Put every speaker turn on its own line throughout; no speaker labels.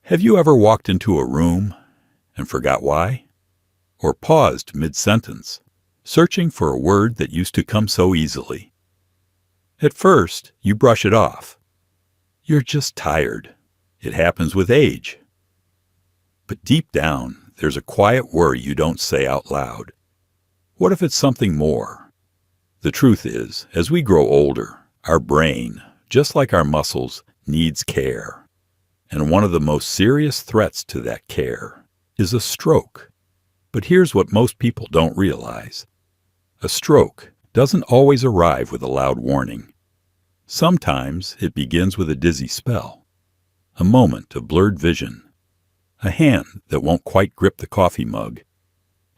Have you ever walked into a room and forgot why? Or paused mid-sentence, searching for a word that used to come so easily? At first, you brush it off. You're just tired. It happens with age. But deep down, there's a quiet worry you don't say out loud. What if it's something more? The truth is, as we grow older, our brain, just like our muscles, needs care. And one of the most serious threats to that care is a stroke. But here's what most people don't realize. A stroke doesn't always arrive with a loud warning. Sometimes it begins with a dizzy spell, a moment of blurred vision, a hand that won't quite grip the coffee mug.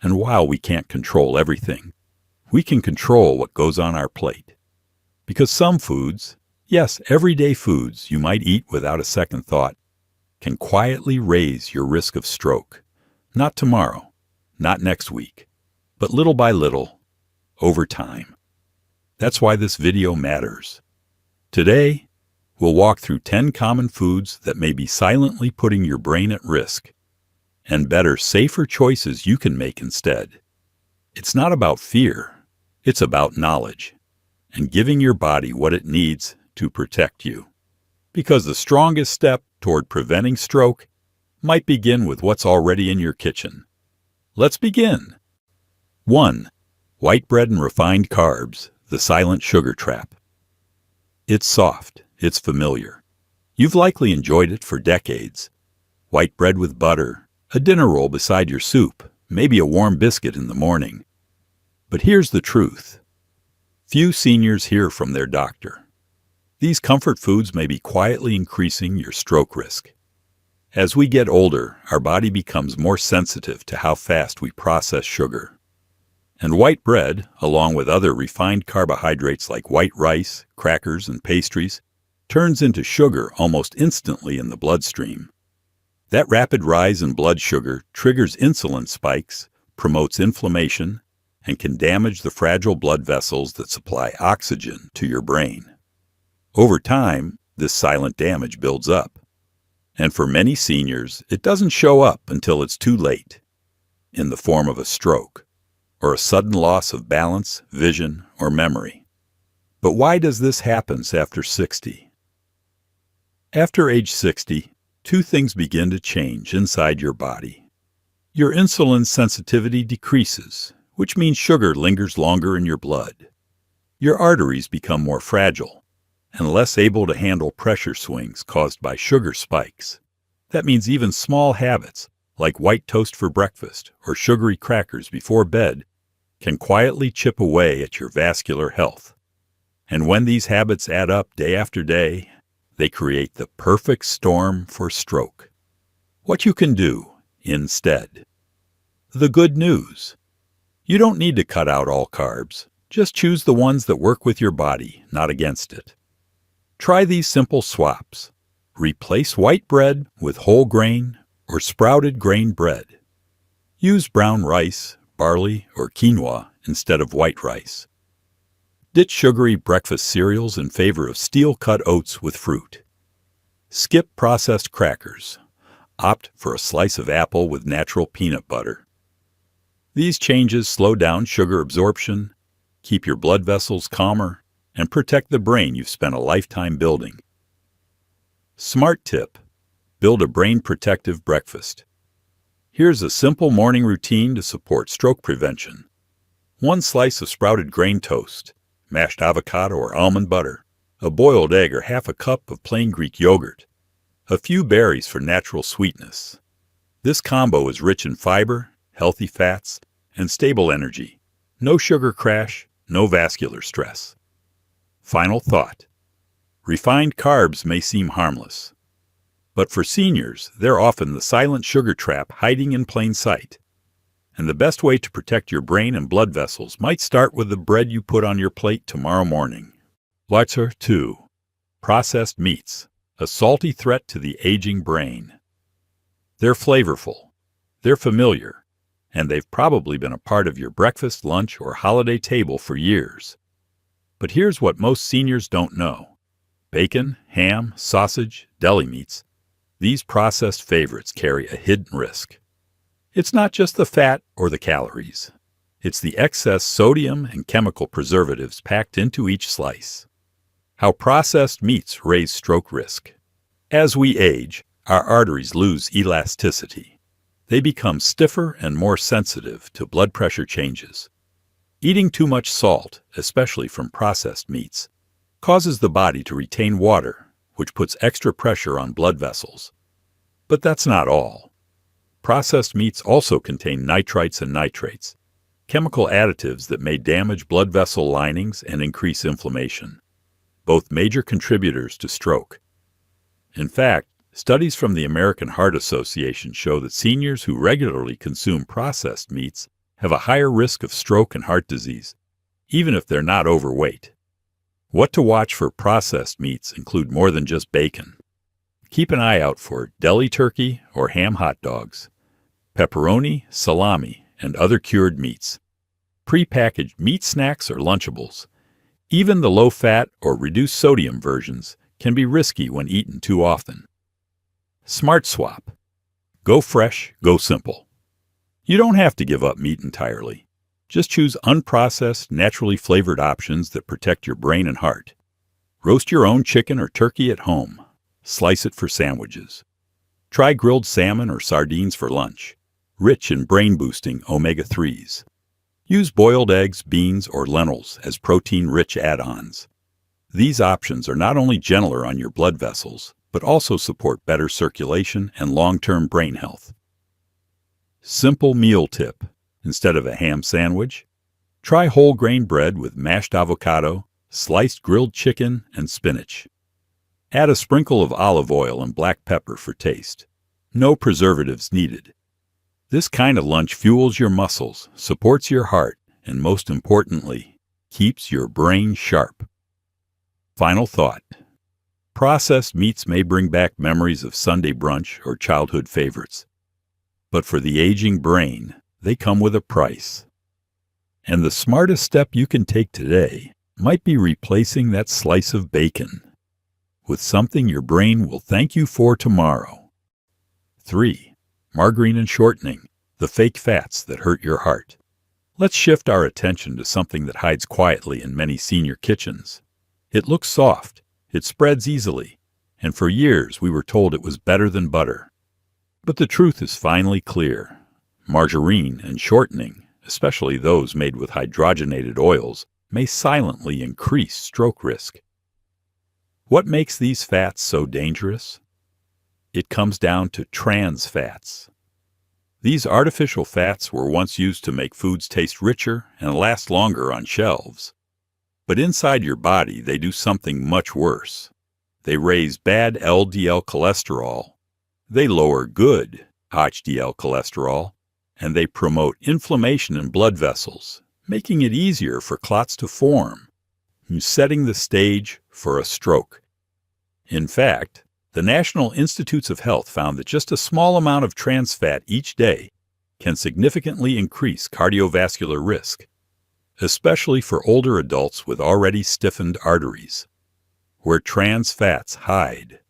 And while we can't control everything, we can control what goes on our plate. Because some foods, yes, everyday foods you might eat without a second thought, can quietly raise your risk of stroke. Not tomorrow, not next week, but little by little, over time. That's why this video matters. Today, we'll walk through 10 common foods that may be silently putting your brain at risk, and better, safer choices you can make instead. It's not about fear, it's about knowledge, and giving your body what it needs to protect you. Because the strongest step toward preventing stroke might begin with what's already in your kitchen. Let's begin. 1. White bread and refined carbs, the silent sugar trap. It's soft, it's familiar. You've likely enjoyed it for decades. White bread with butter, a dinner roll beside your soup, maybe a warm biscuit in the morning. But here's the truth. Few seniors hear from their doctor. These comfort foods may be quietly increasing your stroke risk. As we get older, our body becomes more sensitive to how fast we process sugar. And white bread, along with other refined carbohydrates like white rice, crackers, and pastries, turns into sugar almost instantly in the bloodstream. That rapid rise in blood sugar triggers insulin spikes, promotes inflammation, and can damage the fragile blood vessels that supply oxygen to your brain. Over time, this silent damage builds up. And for many seniors, it doesn't show up until it's too late, in the form of a stroke, or a sudden loss of balance, vision, or memory. But why does this happen after 60? After age 60, two things begin to change inside your body. Your insulin sensitivity decreases, which means sugar lingers longer in your blood. Your arteries become more fragile and less able to handle pressure swings caused by sugar spikes. That means even small habits, like white toast for breakfast or sugary crackers before bed, can quietly chip away at your vascular health. And when these habits add up day after day, they create the perfect storm for stroke. What you can do instead. The good news. You don't need to cut out all carbs. Just choose the ones that work with your body, not against it. Try these simple swaps. Replace white bread with whole grain or sprouted grain bread. Use brown rice, barley, or quinoa instead of white rice. Ditch sugary breakfast cereals in favor of steel-cut oats with fruit. Skip processed crackers. Opt for a slice of apple with natural peanut butter. These changes slow down sugar absorption, keep your blood vessels calmer, and protect the brain you've spent a lifetime building. Smart tip. Build a brain-protective breakfast. Here's a simple morning routine to support stroke prevention. 1 slice of sprouted grain toast, mashed avocado or almond butter, a boiled egg or half a cup of plain Greek yogurt, a few berries for natural sweetness. This combo is rich in fiber, healthy fats, and stable energy. No sugar crash, no vascular stress. Final thought. Refined carbs may seem harmless, but for seniors, they're often the silent sugar trap hiding in plain sight. And the best way to protect your brain and blood vessels might start with the bread you put on your plate tomorrow morning. Letter 2. Processed meats, a salty threat to the aging brain. They're flavorful, they're familiar, and they've probably been a part of your breakfast, lunch, or holiday table for years. But here's what most seniors don't know. Bacon, ham, sausage, deli meats, These processed favorites carry a hidden risk. It's not just the fat or the calories. It's the excess sodium and chemical preservatives packed into each slice. How processed meats raise stroke risk. As we age, our arteries lose elasticity. They become stiffer and more sensitive to blood pressure changes. Eating too much salt, especially from processed meats, causes the body to retain water, which puts extra pressure on blood vessels. But that's not all. Processed meats also contain nitrites and nitrates, chemical additives that may damage blood vessel linings and increase inflammation, both major contributors to stroke. In fact, studies from the American Heart Association show that seniors who regularly consume processed meats have a higher risk of stroke and heart disease, even if they're not overweight. What to watch for processed meats include more than just bacon. Keep an eye out for deli turkey or ham hot dogs, pepperoni, salami, and other cured meats, prepackaged meat snacks or Lunchables. Even the low-fat or reduced sodium versions can be risky when eaten too often. Smart Swap. Go fresh, go simple. You don't have to give up meat entirely. Just choose unprocessed, naturally flavored options that protect your brain and heart. Roast your own chicken or turkey at home. Slice it for sandwiches. Try grilled salmon or sardines for lunch, rich in brain-boosting omega-3s. Use boiled eggs, beans, or lentils as protein-rich add-ons. These options are not only gentler on your blood vessels, but also support better circulation and long-term brain health. Simple meal tip. Instead of a ham sandwich, try whole grain bread with mashed avocado, sliced grilled chicken, and spinach. Add a sprinkle of olive oil and black pepper for taste. No preservatives needed. This kind of lunch fuels your muscles, supports your heart, and most importantly, keeps your brain sharp. Final thought. Processed meats may bring back memories of Sunday brunch or childhood favorites. But for the aging brain, they come with a price. And the smartest step you can take today might be replacing that slice of bacon with something your brain will thank you for tomorrow. 3. Margarine and shortening, the fake fats that hurt your heart. Let's shift our attention to something that hides quietly in many senior kitchens. It looks soft, it spreads easily, and for years we were told it was better than butter. But the truth is finally clear. Margarine and shortening, especially those made with hydrogenated oils, may silently increase stroke risk. What makes these fats so dangerous? It comes down to trans fats. These artificial fats were once used to make foods taste richer and last longer on shelves. But inside your body, they do something much worse. They raise bad LDL cholesterol, they lower good HDL cholesterol, and they promote inflammation in blood vessels, making it easier for clots to form, setting the stage for a stroke. In fact, the National Institutes of Health found that just a small amount of trans fat each day can significantly increase cardiovascular risk, especially for older adults with already stiffened arteries, where trans fats hide.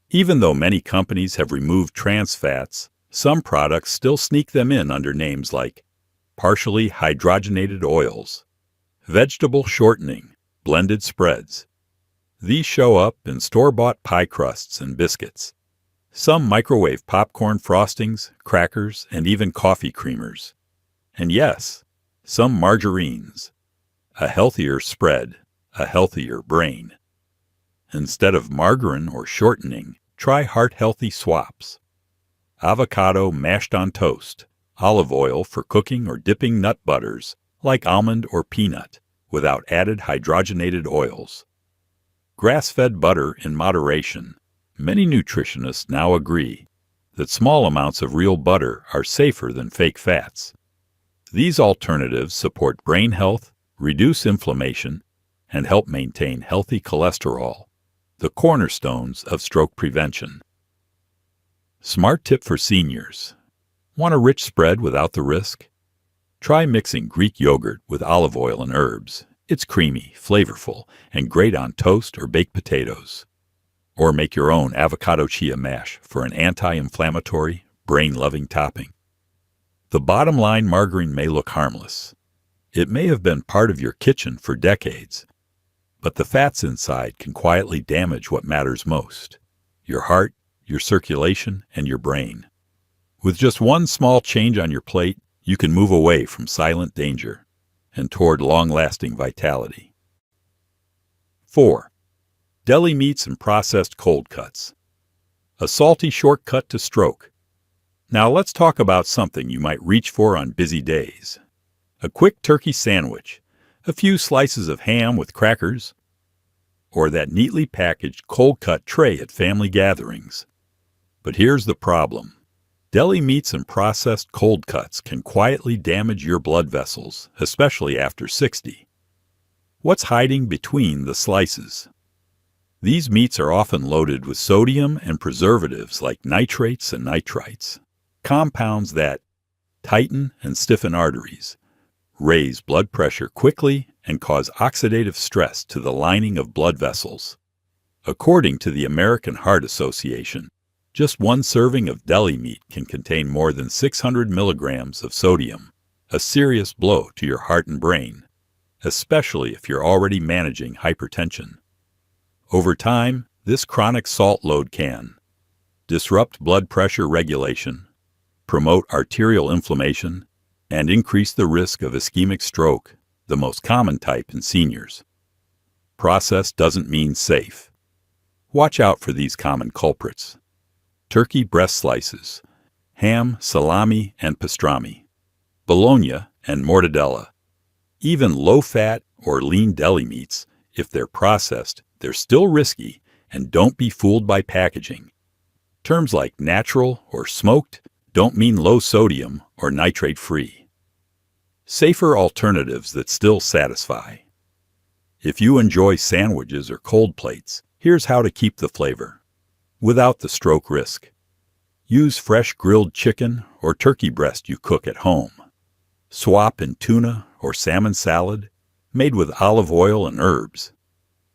Even though many companies have removed trans fats, some products still sneak them in under names like partially hydrogenated oils, vegetable shortening, blended spreads. These show up in store-bought pie crusts and biscuits, some microwave popcorn frostings, crackers, and even coffee creamers. And yes, some margarines. A healthier spread, a healthier brain. Instead of margarine or shortening, try heart-healthy swaps. Avocado mashed on toast, olive oil for cooking or dipping nut butters, like almond or peanut, without added hydrogenated oils. Grass-fed butter in moderation. Many nutritionists now agree that small amounts of real butter are safer than fake fats. These alternatives support brain health, reduce inflammation, and help maintain healthy cholesterol, the cornerstones of stroke prevention. Smart tip for seniors. Want a rich spread without the risk? Try mixing Greek yogurt with olive oil and herbs. It's creamy, flavorful, and great on toast or baked potatoes. Or make your own avocado chia mash for an anti-inflammatory, brain-loving topping. The bottom line, margarine may look harmless. It may have been part of your kitchen for decades, but the fats inside can quietly damage what matters most: your heart, your circulation, and your brain. With just one small change on your plate, you can move away from silent danger and toward long-lasting vitality. 4. Deli meats and processed cold cuts. A salty shortcut to stroke. Now let's talk about something you might reach for on busy days. A quick turkey sandwich, a few slices of ham with crackers, or that neatly packaged cold-cut tray at family gatherings. But here's the problem. Deli meats and processed cold cuts can quietly damage your blood vessels, especially after 60. What's hiding between the slices? These meats are often loaded with sodium and preservatives like nitrates and nitrites, compounds that tighten and stiffen arteries, raise blood pressure quickly, and cause oxidative stress to the lining of blood vessels. According to the American Heart Association, just one serving of deli meat can contain more than 600 milligrams of sodium, a serious blow to your heart and brain, especially if you're already managing hypertension. Over time, this chronic salt load can disrupt blood pressure regulation, promote arterial inflammation, and increase the risk of ischemic stroke, the most common type in seniors. Processed doesn't mean safe. Watch out for these common culprits: turkey breast slices, ham, salami, and pastrami, bologna, and mortadella. Even low-fat or lean deli meats, if they're processed, they're still risky, and don't be fooled by packaging. Terms like natural or smoked don't mean low sodium or nitrate-free. Safer alternatives that still satisfy. If you enjoy sandwiches or cold plates, here's how to keep the flavor without the stroke risk. Use fresh grilled chicken or turkey breast you cook at home. Swap in tuna or salmon salad made with olive oil and herbs.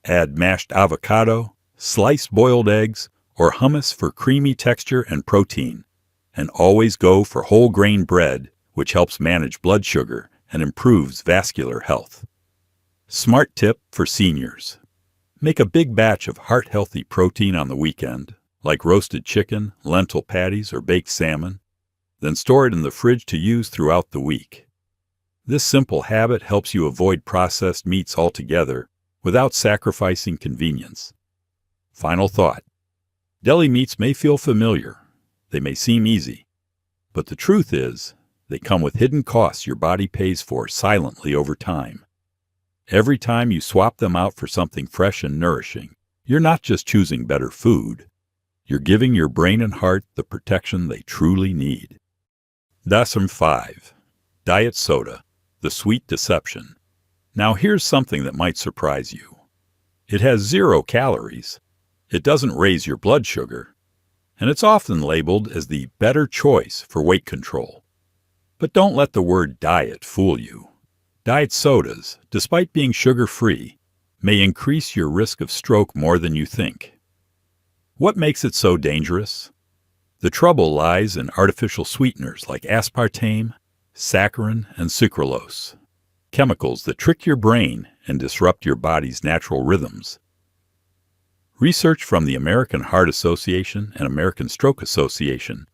Add mashed avocado, sliced boiled eggs, or hummus for creamy texture and protein. And always go for whole grain bread, which helps manage blood sugar and improves vascular health. Smart tip for seniors. Make a big batch of heart-healthy protein on the weekend, like roasted chicken, lentil patties, or baked salmon, then store it in the fridge to use throughout the week. This simple habit helps you avoid processed meats altogether without sacrificing convenience. Final thought. Deli meats may feel familiar. They may seem easy. But the truth is, they come with hidden costs your body pays for silently over time. Every time you swap them out for something fresh and nourishing, you're not just choosing better food. You're giving your brain and heart the protection they truly need. Lesson 5. Diet soda, the sweet deception. Now here's something that might surprise you. It has 0 calories. It doesn't raise your blood sugar. And it's often labeled as the better choice for weight control. But don't let the word diet fool you. Diet sodas, despite being sugar-free, may increase your risk of stroke more than you think. What makes it so dangerous? The trouble lies in artificial sweeteners like aspartame, saccharin, and sucralose, chemicals that trick your brain and disrupt your body's natural rhythms. Research from the American Heart Association and American Stroke Association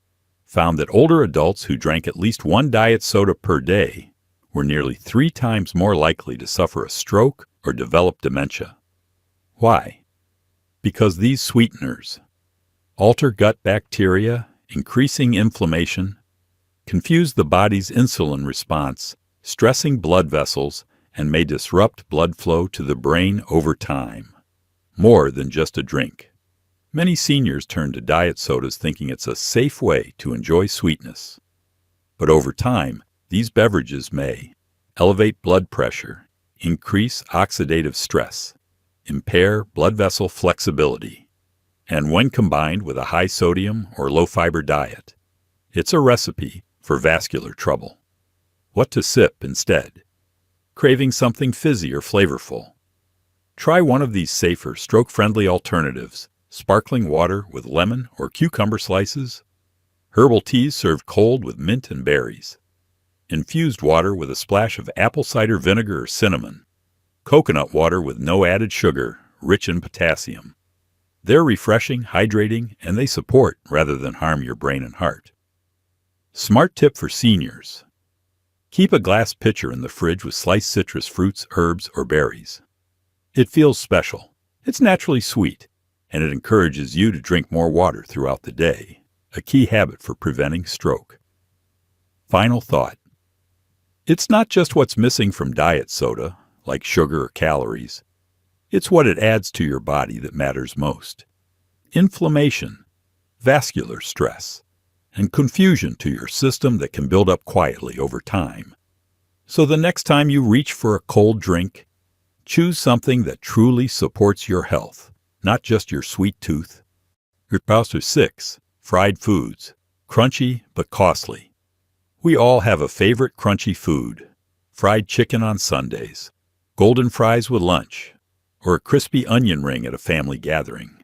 found that older adults who drank at least one diet soda per day were nearly 3 times more likely to suffer a stroke or develop dementia. Why? Because these sweeteners alter gut bacteria, increasing inflammation, confuse the body's insulin response, stressing blood vessels, and may disrupt blood flow to the brain over time. More than just a drink. Many seniors turn to diet sodas thinking it's a safe way to enjoy sweetness. But over time, these beverages may elevate blood pressure, increase oxidative stress, impair blood vessel flexibility, and when combined with a high-sodium or low-fiber diet, it's a recipe for vascular trouble. What to sip instead? Craving something fizzy or flavorful? Try one of these safer, stroke-friendly alternatives sparkling water with lemon or cucumber slices, herbal teas served cold with mint and berries, infused water with a splash of apple cider vinegar or cinnamon, coconut water with no added sugar, rich in potassium. They're refreshing, hydrating, and they support rather than harm your brain and heart. Smart tip for seniors. Keep a glass pitcher in the fridge with sliced citrus fruits, herbs, or berries. It feels special. It's naturally sweet, and it encourages you to drink more water throughout the day, a key habit for preventing stroke. Final thought. It's not just what's missing from diet soda, like sugar or calories. It's what it adds to your body that matters most. Inflammation, vascular stress, and confusion to your system that can build up quietly over time. So the next time you reach for a cold drink, choose something that truly supports your health, not just your sweet tooth. Repouster 6. Fried foods. Crunchy but costly. We all have a favorite crunchy food. Fried chicken on Sundays, golden fries with lunch, or a crispy onion ring at a family gathering.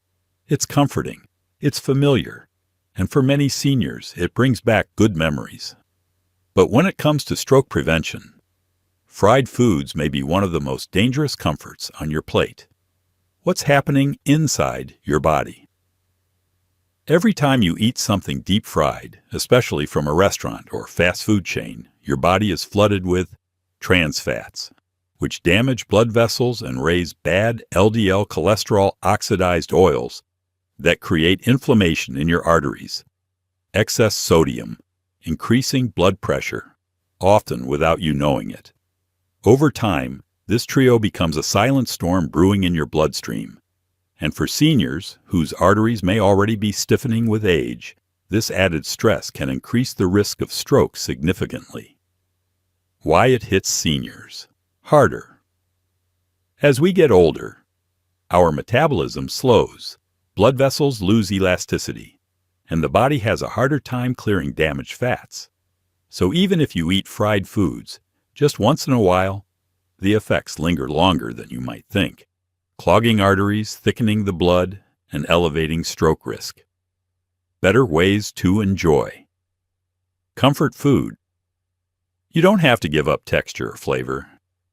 It's comforting, it's familiar, and for many seniors, it brings back good memories. But when it comes to stroke prevention, fried foods may be one of the most dangerous comforts on your plate. What's happening inside your body? Every time you eat something deep fried, especially from a restaurant or fast food chain, your body is flooded with trans fats, which damage blood vessels and raise bad LDL cholesterol oxidized oils that create inflammation in your arteries. Excess sodium, increasing blood pressure, often without you knowing it. Over time, this trio becomes a silent storm brewing in your bloodstream. And for seniors, whose arteries may already be stiffening with age, this added stress can increase the risk of stroke significantly. Why it hits seniors harder. As we get older, our metabolism slows, blood vessels lose elasticity, and the body has a harder time clearing damaged fats. So even if you eat fried foods, just once in a while, the effects linger longer than you might think, clogging arteries, thickening the blood, and elevating stroke risk. Better ways to enjoy. Comfort food. You don't have to give up texture or flavor.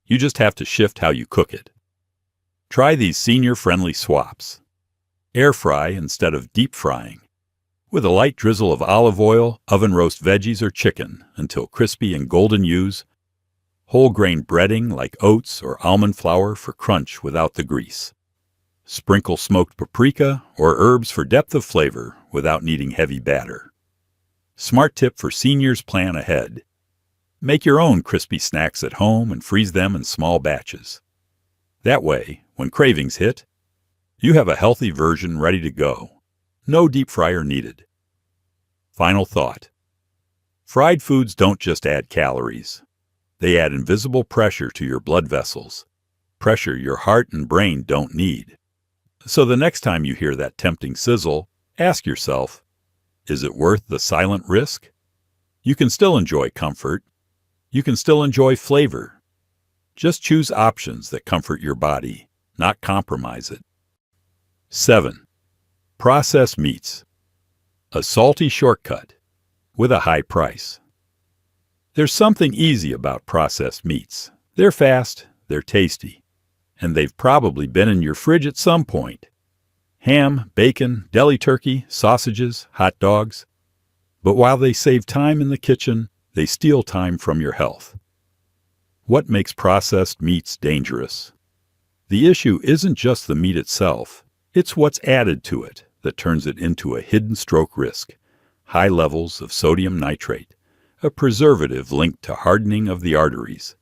You just have to shift how you cook it. Try these senior-friendly swaps. Air fry instead of deep frying. With a light drizzle of olive oil, oven roast veggies or chicken until crispy and golden hues. Whole grain breading like oats or almond flour for crunch without the grease. Sprinkle smoked paprika or herbs for depth of flavor without needing heavy batter. Smart tip for seniors: plan ahead. Make your own crispy snacks at home and freeze them in small batches. That way, when cravings hit, you have a healthy version ready to go. No deep fryer needed. Final thought. Fried foods don't just add calories. They add invisible pressure to your blood vessels, pressure your heart and brain don't need. So the next time you hear that tempting sizzle, ask yourself, is it worth the silent risk? You can still enjoy comfort. You can still enjoy flavor. Just choose options that comfort your body, not compromise it. 7. Processed meats. A salty shortcut with a high price. There's something easy about processed meats. They're fast, they're tasty, and they've probably been in your fridge at some point. Ham, bacon, deli turkey, sausages, hot dogs. But while they save time in the kitchen, they steal time from your health. What makes processed meats dangerous? The issue isn't just the meat itself, it's what's added to it that turns it into a hidden stroke risk. High levels of sodium nitrate, a preservative linked to hardening of the arteries.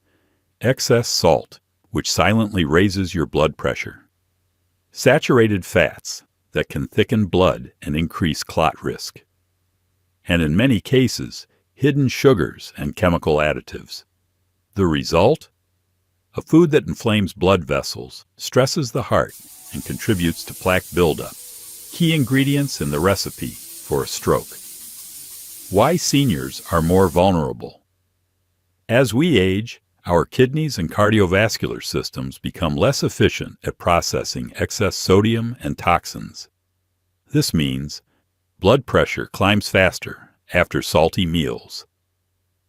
Excess salt, which silently raises your blood pressure. Saturated fats that can thicken blood and increase clot risk. And in many cases, hidden sugars and chemical additives. The result? A food that inflames blood vessels, stresses the heart, and contributes to plaque buildup. Key ingredients in the recipe for a stroke. Why seniors are more vulnerable. As we age, our kidneys and cardiovascular systems become less efficient at processing excess sodium and toxins. This means blood pressure climbs faster after salty meals.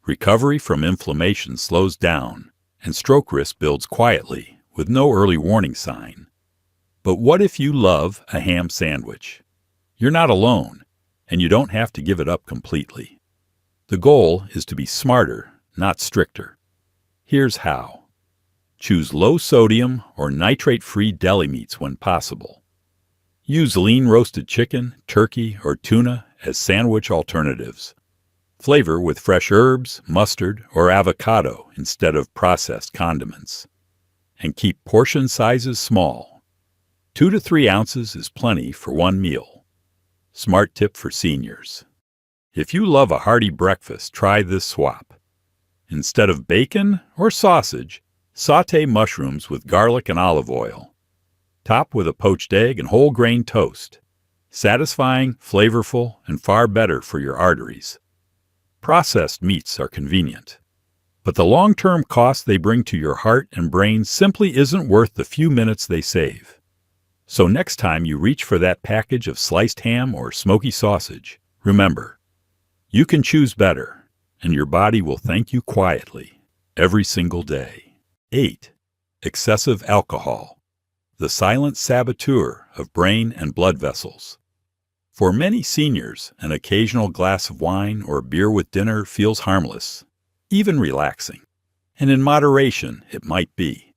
Recovery from inflammation slows down, and stroke risk builds quietly with no early warning sign. But what if you love a ham sandwich? You're not alone, and you don't have to give it up completely. The goal is to be smarter, not stricter. Here's how. Choose low-sodium or nitrate-free deli meats when possible. Use lean roasted chicken, turkey, or tuna as sandwich alternatives. Flavor with fresh herbs, mustard, or avocado instead of processed condiments. And keep portion sizes small. 2 to 3 ounces is plenty for one meal. Smart tip for seniors. If you love a hearty breakfast, try this swap. Instead of bacon or sausage, sauté mushrooms with garlic and olive oil. Top with a poached egg and whole grain toast. Satisfying, flavorful, and far better for your arteries. Processed meats are convenient, but the long-term cost they bring to your heart and brain simply isn't worth the few minutes they save. So next time you reach for that package of sliced ham or smoky sausage, remember, you can choose better, and your body will thank you quietly every single day. 8. Excessive alcohol, the silent saboteur of brain and blood vessels. For many seniors, an occasional glass of wine or beer with dinner feels harmless, even relaxing, and in moderation it might be.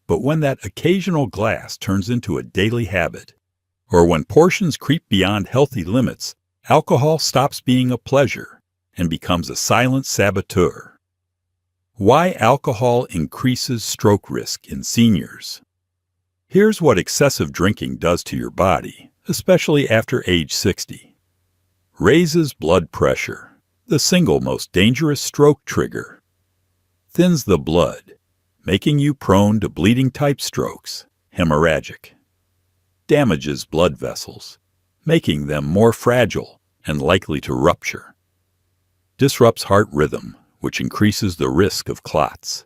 But when that occasional glass turns into a daily habit, or when portions creep beyond healthy limits, alcohol stops being a pleasure and becomes a silent saboteur. Why alcohol increases stroke risk in seniors. Here's what excessive drinking does to your body, especially after age 60. Raises blood pressure, the single most dangerous stroke trigger. Thins the blood, making you prone to bleeding-type strokes, hemorrhagic. Damages blood vessels, making them more fragile and likely to rupture. Disrupts heart rhythm, which increases the risk of clots.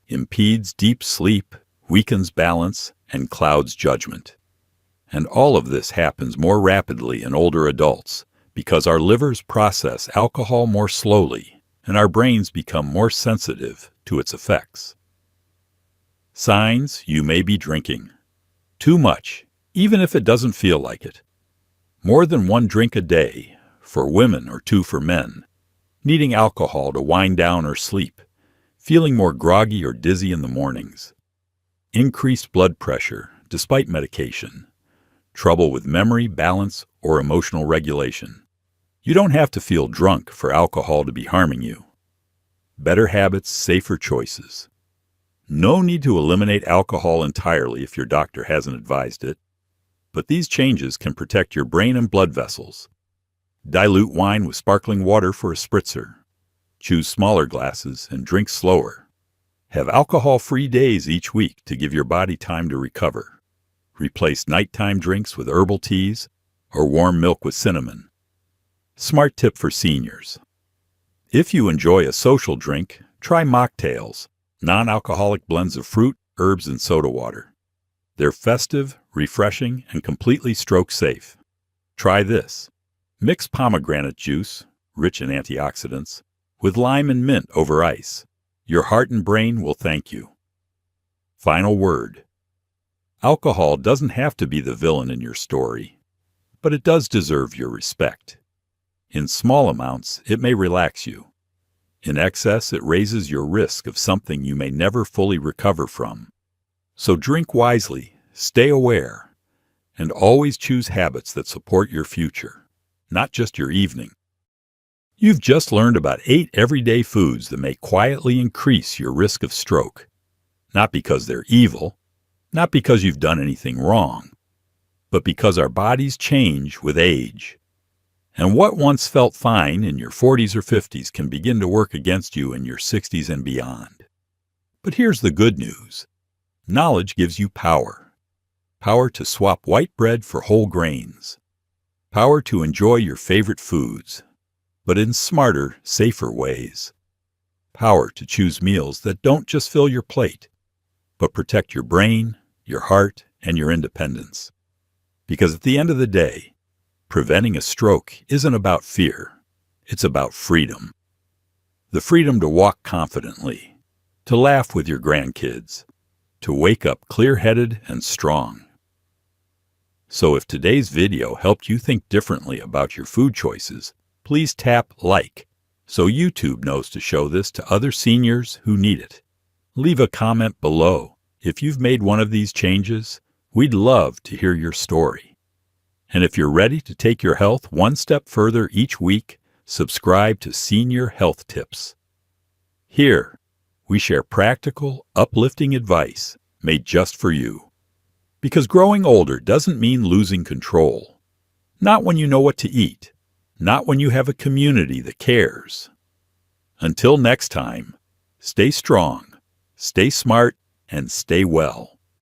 Impedes deep sleep, weakens balance, and clouds judgment. And all of this happens more rapidly in older adults because our livers process alcohol more slowly and our brains become more sensitive to its effects. Signs you may be drinking. Too much, even if it doesn't feel like it. More than 1 drink a day, for women or 2 for men. Needing alcohol to wind down or sleep. Feeling more groggy or dizzy in the mornings. Increased blood pressure, despite medication. Trouble with memory, balance, or emotional regulation. You don't have to feel drunk for alcohol to be harming you. Better habits, safer choices. No need to eliminate alcohol entirely if your doctor hasn't advised it, but these changes can protect your brain and blood vessels. Dilute wine with sparkling water for a spritzer. Choose smaller glasses and drink slower. Have alcohol-free days each week to give your body time to recover. Replace nighttime drinks with herbal teas or warm milk with cinnamon. Smart tip for seniors. If you enjoy a social drink, try mocktails, non-alcoholic blends of fruit, herbs, and soda water. They're festive, refreshing, and completely stroke-safe. Try this. Mix pomegranate juice, rich in antioxidants, with lime and mint over ice. Your heart and brain will thank you. Final word. Alcohol doesn't have to be the villain in your story, but it does deserve your respect. In small amounts, it may relax you. In excess, it raises your risk of something you may never fully recover from. So drink wisely, stay aware, and always choose habits that support your future, not just your evening. You've just learned about 8 everyday foods that may quietly increase your risk of stroke. Not because they're evil, not because you've done anything wrong, but because our bodies change with age. And what once felt fine in your 40s or 50s can begin to work against you in your 60s and beyond. But here's the good news. Knowledge gives you power. Power to swap white bread for whole grains. Power to enjoy your favorite foods, but in smarter, safer ways. Power to choose meals that don't just fill your plate, but protect your brain, your heart, and your independence. Because at the end of the day, preventing a stroke isn't about fear. It's about freedom. The freedom to walk confidently, to laugh with your grandkids, to wake up clear-headed and strong. So if today's video helped you think differently about your food choices, please tap like so YouTube knows to show this to other seniors who need it. Leave a comment below if you've made one of these changes. We'd love to hear your story. And if you're ready to take your health one step further each week, subscribe to Senior Health Tips. Here, we share practical, uplifting advice made just for you. Because growing older doesn't mean losing control. Not when you know what to eat. Not when you have a community that cares. Until next time, stay strong, stay smart, and stay well.